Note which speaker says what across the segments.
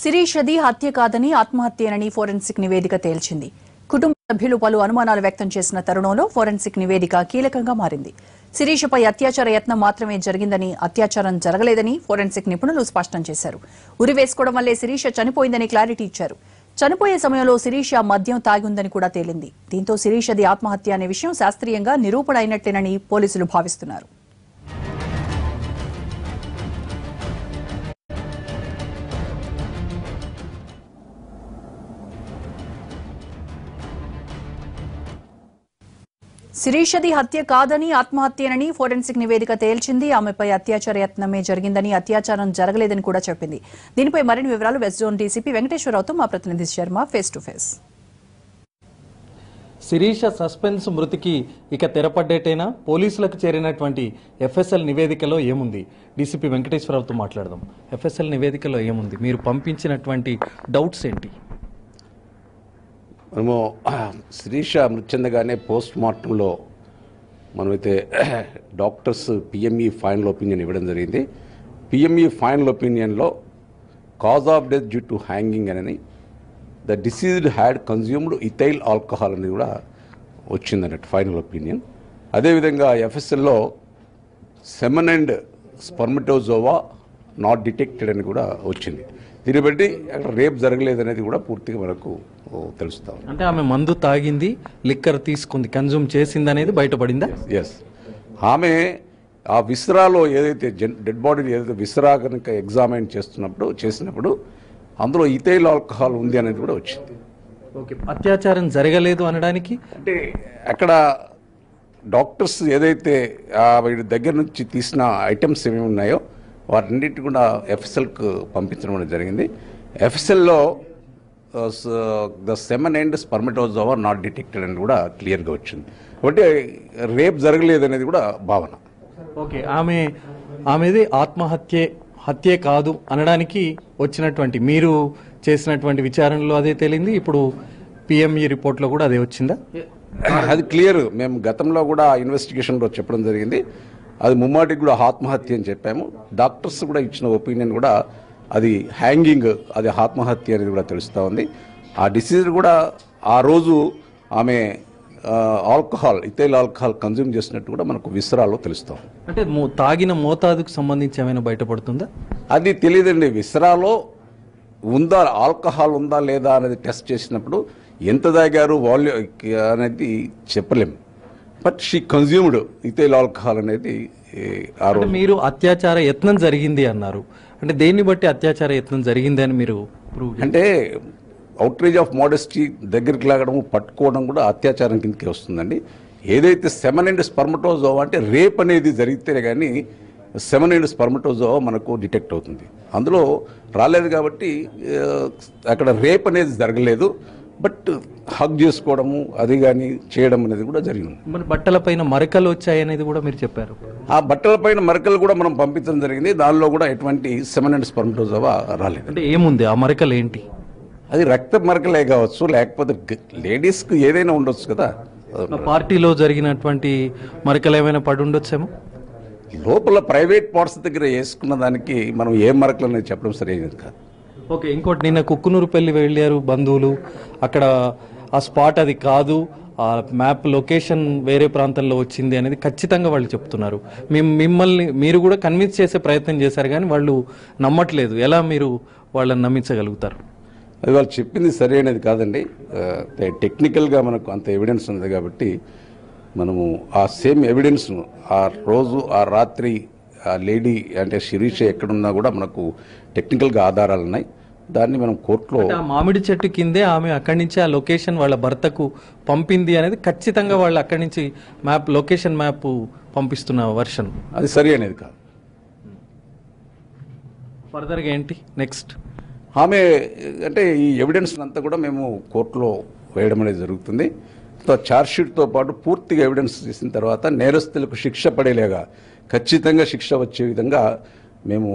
Speaker 1: శిరీషది హత్య కాదని ఆత్మహత్యేనని ఫోరెన్సిక్ నివేదిక తేల్చింది. కుటుంబ సభ్యులు పలు అనుమానాలు వ్యక్తం చేసిన తరుణంలో ఫోరెన్సిక్ నివేదిక కీలకంగా మారింది. శిరీషపై అత్యాచార యత్నం మాత్రమే జరిగిందని, అత్యాచారం జరగలేదని ఫోరెన్సిక్ నిపుణులు స్పష్టం చేశారు. ఉరి వేసుకోవడం వల్లే శిరీష చనిపోయిందని క్లారిటీ ఇచ్చారు. చనిపోయే సమయంలో శిరీష మద్యం తాగిందని కూడా తేలింది. దీంతో శిరీషది ఆత్మహత్య అనే విషయం శాస్త్రీయంగా నిరూపణ అయినట్లేనని పోలీసులు భావిస్తున్నారు. శిరీషది హత్య కాదని ఆత్మహత్యేనని ఫోరెన్సిక్ నివేదిక తేల్చింది. ఆమెపై అత్యాచార యత్నమే జరిగిందని, అత్యాచారం జరగలేదని కూడా చెప్పింది. దీనిపై మరిన్ని వివరాలు వెస్ట్ జోన్ డీసీపీ వెంకటేశ్వరరావుతో మా ప్రతినిధి Sharma face to face.
Speaker 2: Sirisha suspense మృతికి ఇక తెరపడ్డేటైనా పోలీసులకు చేరినటువంటి ఎఫ్ఎస్ఎల్ నివేదికలో ఏముంది? డీసీపీ వెంకటేశ్వరరావుతో మాట్లాడదాం. ఎఫ్ఎస్ఎల్ నివేదికలో ఏముంది? మీరు పంపించినటువంటి డౌట్స్ ఏంటి?
Speaker 3: మనము శిరీష మృతి చెందగానే పోస్ట్ మార్టంలో మనమైతే డాక్టర్స్ పిఎంఈ ఫైనల్ ఒపీనియన్ ఇవ్వడం జరిగింది. పిఎంఈ ఫైనల్ ఒపీనియన్లో cause of death due to hanging అని, the deceased had consumed ethyl alcohol అనేది కూడా వచ్చిందన్నట్టు ఫైనల్ ఒపీనియన్. అదేవిధంగా ఎఫ్ఎస్ఎల్లో semen and spermatozoa not detected అని కూడా వచ్చింది. దీన్ని బట్టి అక్కడ రేప్ జరగలేదు అనేది కూడా పూర్తిగా మనకు తెలుస్తాం.
Speaker 2: అంటే ఆమె మందు తాగింది, లిక్కర్ తీసుకుంది, కన్జ్యూమ్ చేసింది అనేది బయటపడిందా?
Speaker 3: ఎస్. ఆమె ఆ విస్రాలో ఏదైతే డెడ్ బాడీని ఏదైతే విస్రా కనుక ఎగ్జామైన్ చేసినప్పుడు అందులో ఇథైల్ ఆల్కహాల్ ఉంది అనేది కూడా వచ్చింది.
Speaker 2: ఓకే, అత్యాచారం జరగలేదు అనడానికి
Speaker 3: అంటే అక్కడ డాక్టర్స్ ఏదైతే వీడి దగ్గర నుంచి తీసిన ఐటమ్స్ ఏమేమి ఉన్నాయో వాటన్నిటి కూడా ఎఫ్ఎస్ఎల్కు పంపించడం అనేది జరిగింది. ఎఫ్ఎస్ఎల్లో the semen and spermatozoa not detected అని కూడా క్లియర్గా వచ్చింది. కాబట్టి రేప్ జరగలేదు అనేది కూడా భావన.
Speaker 2: ఓకే, ఆమెది హత్యే కాదు అనడానికి వచ్చినటువంటి మీరు చేసినటువంటి విచారణలో అదే తేలింది. ఇప్పుడు పిఎంఈ రిపోర్ట్లో కూడా అదే వచ్చిందా?
Speaker 3: అది క్లియర్. మేము గతంలో కూడా ఇన్వెస్టిగేషన్లో చెప్పడం జరిగింది. అది ముమ్మాటికి కూడా ఆత్మహత్య అని చెప్పాము. డాక్టర్స్ కూడా ఇచ్చిన ఒపీనియన్ కూడా అది హ్యాంగింగ్, అది ఆత్మహత్య అనేది కూడా తెలుస్తూ ఉంది. ఆ డిసీజ్ కూడా ఆ రోజు ఆమె ఇథైల్ ఆల్కహాల్ కన్జ్యూమ్ చేసినట్టు కూడా మనకు విస్రాలో తెలుస్తాం.
Speaker 2: అంటే తాగిన మోతాదుకు సంబంధించి ఏమైనా బయటపడుతుందా?
Speaker 3: అది తెలియదండి. విస్రాలో ఉందా, ఆల్కహాల్ ఉందా లేదా అనేది టెస్ట్ చేసినప్పుడు ఎంత తాగారు వాల్యూ అనేది చెప్పలేము. But she consumed ethyl alcohol అనేది ఆ రోజు.
Speaker 2: మీరు అత్యాచార యత్నం జరిగింది అన్నారు, అంటే దేన్ని బట్టి అత్యాచార యత్నం జరిగింది అని మీరు
Speaker 3: అంటే అవుట్రేజ్ ఆఫ్ మోడెస్టీ దగ్గరికి లాగడం, పట్టుకోవడం కూడా అత్యాచారం కిందకే వస్తుందండి. ఏదైతే సెమన్ అండ్ స్పర్మటోజోవా అంటే రేప్ అనేది జరిగితేనే కానీ సెమన్ అండ్ స్పర్మటోజోవా మనకు డిటెక్ట్ అవుతుంది. అందులో రాలేదు కాబట్టి అక్కడ రేప్ అనేది జరగలేదు. బట్ హగ్ చేసుకోవడము అది కానీ చేయడం అనేది కూడా జరిగింది.
Speaker 2: మన బట్టలపైన మరకలు వచ్చాయి అనేది కూడా మీరు చెప్పారు.
Speaker 3: ఆ బట్టలపైన మరకలు కూడా మనం పంపించడం జరిగింది. దానిలో కూడా ఎటువంటి సెమన్ అండ్ స్పర్మటోజోవా రాలేదు.
Speaker 2: అంటే ఏముంది ఆ మరకలు ఏంటి?
Speaker 3: అది రక్త మరకలే కావచ్చు, లేకపోతే లేడీస్కి ఏదైనా ఉండొచ్చు కదా.
Speaker 2: పార్టీలో జరిగినటువంటి మరకలు ఏమైనా పడి ఉండొచ్చేమో.
Speaker 3: లోపల ప్రైవేట్ పార్ట్స్ దగ్గర వేసుకున్న దానికి మనం ఏ మరకలు అనేది చెప్పడం సరైనది కాదు.
Speaker 2: ఓకే, ఇంకోటి నిన్న కుక్కునూరుపల్లి వెళ్ళారు బంధువులు, అక్కడ ఆ స్పాట్ అది కాదు, ఆ మ్యాప్ లొకేషన్ వేరే ప్రాంతంలో వచ్చింది అనేది ఖచ్చితంగా వాళ్ళు చెప్తున్నారు. మీరు కూడా కన్విన్స్ చేసే ప్రయత్నం చేశారు కానీ వాళ్ళు నమ్మట్లేదు. ఎలా మీరు వాళ్ళని నమ్మించగలుగుతారు?
Speaker 3: అది వాళ్ళు చెప్పింది సరైనది కాదండి. టెక్నికల్గా మనకు అంత ఎవిడెన్స్ ఉంది కాబట్టి మనము ఆ సేమ్ ఎవిడెన్స్ను ఆ రోజు ఆ రాత్రి ఆ లేడీ అంటే శిరీష ఎక్కడున్నా కూడా మనకు టెక్నికల్గా ఆధారాలు ఉన్నాయి. దాన్ని మనం కోర్టులో
Speaker 2: మామిడి చెట్టు కిందే ఆమె అక్కడి నుంచి ఆ లొకేషన్ వాళ్ళ భర్తకు పంపింది అనేది ఖచ్చితంగా వాళ్ళు అక్కడి నుంచి లొకేషన్ మ్యాప్ పంపిస్తున్న వర్షన్
Speaker 3: అది సరి అనేది కాదు.
Speaker 2: ఫర్దర్గా ఏంటి నెక్స్ట్?
Speaker 3: ఆమె అంటే ఈ ఎవిడెన్స్ అంతా కూడా మేము కోర్టులో వేయడం అనేది జరుగుతుంది. ఛార్జ్షీట్తో పాటు పూర్తిగా ఎవిడెన్స్ చేసిన తర్వాత నేరస్తులకు శిక్ష పడేలాగా ఖచ్చితంగా శిక్ష వచ్చే విధంగా మేము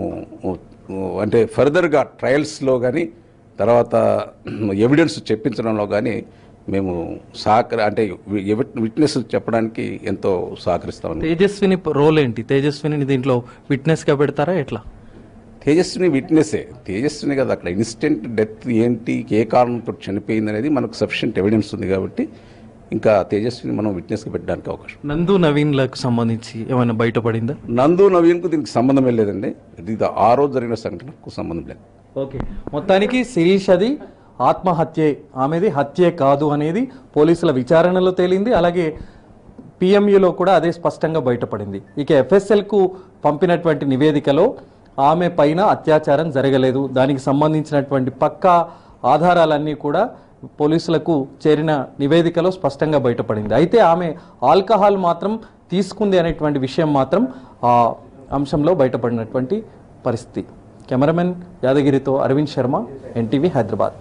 Speaker 3: అంటే ఫర్దర్గా ట్రయల్స్లో కానీ తర్వాత ఎవిడెన్స్ చెప్పించడంలో కానీ మేము అంటే విట్నెస్ చెప్పడానికి ఎంతో సహకరిస్తామని.
Speaker 2: తేజస్విని రోల్ ఏంటి? తేజస్విని దీంట్లో విట్నెస్గా పెడతారా ఎట్లా?
Speaker 3: తేజస్విని విట్నెసే, తేజస్విని కదా అక్కడ ఇన్స్టెంట్ డెత్ ఏంటి, ఏ కారణంతో చనిపోయింది అనేది మనకు సఫిషియెంట్ ఎవిడెన్స్ ఉంది కాబట్టి ఇంకా తేజస్విని మనం విట్నెస్కి పెట్టడానికి అవకాశం.
Speaker 2: నందు నవీన్లకు సంబంధించి ఏమైనా బయటపడిందా?
Speaker 3: నందు నవీన్కు దీనికి సంబంధమే లేదండి, ఇది ఆ రోజు జరిగిన సంఘటనకు సంబంధం లేదు.
Speaker 2: ఓకే, మొత్తానికి శిరీషది ఆత్మహత్యే, ఆమెది హత్యే కాదు అనేది పోలీసుల విచారణలో తేలింది. అలాగే పిఎంయులో కూడా అదే స్పష్టంగా బయటపడింది. ఇక ఎఫ్ఎస్ఎల్కు పంపినటువంటి నివేదికలో ఆమె పైన అత్యాచారం జరగలేదు, దానికి సంబంధించినటువంటి పక్కా ఆధారాలన్నీ కూడా పోలీసులకు చేరిన నివేదికలో స్పష్టంగా బయటపడింది. అయితే ఆమె ఆల్కహాల్ మాత్రం తీసుకుంది అనేటువంటి విషయం మాత్రం ఆ అంశంలో బయటపడినటువంటి పరిస్థితి. కెమెరామెన్ యాదగిరితో అరవింద్ శర్మ, ఎన్టీవీ, హైదరాబాద్.